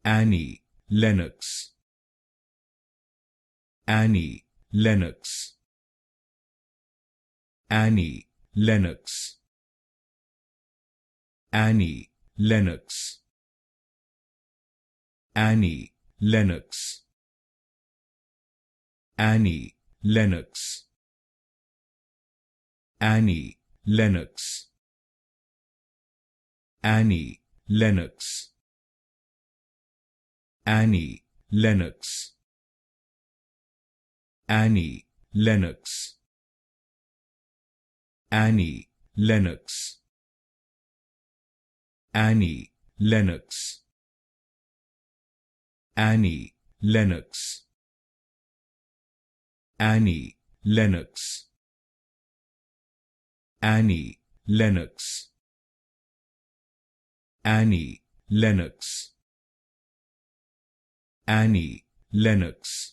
Annie, Lennox. Annie, Lennox. Annie, Lennox. Annie, Lennox. Annie, Lennox. Annie, Lennox. Annie, Lennox. Annie, Lennox. Annie, Lennox. Annie, Lennox. Annie, Lennox. Annie, Lennox. Annie, Lennox. Annie, Lennox. Annie, Lennox. Annie, Lennox. Annie, Lennox.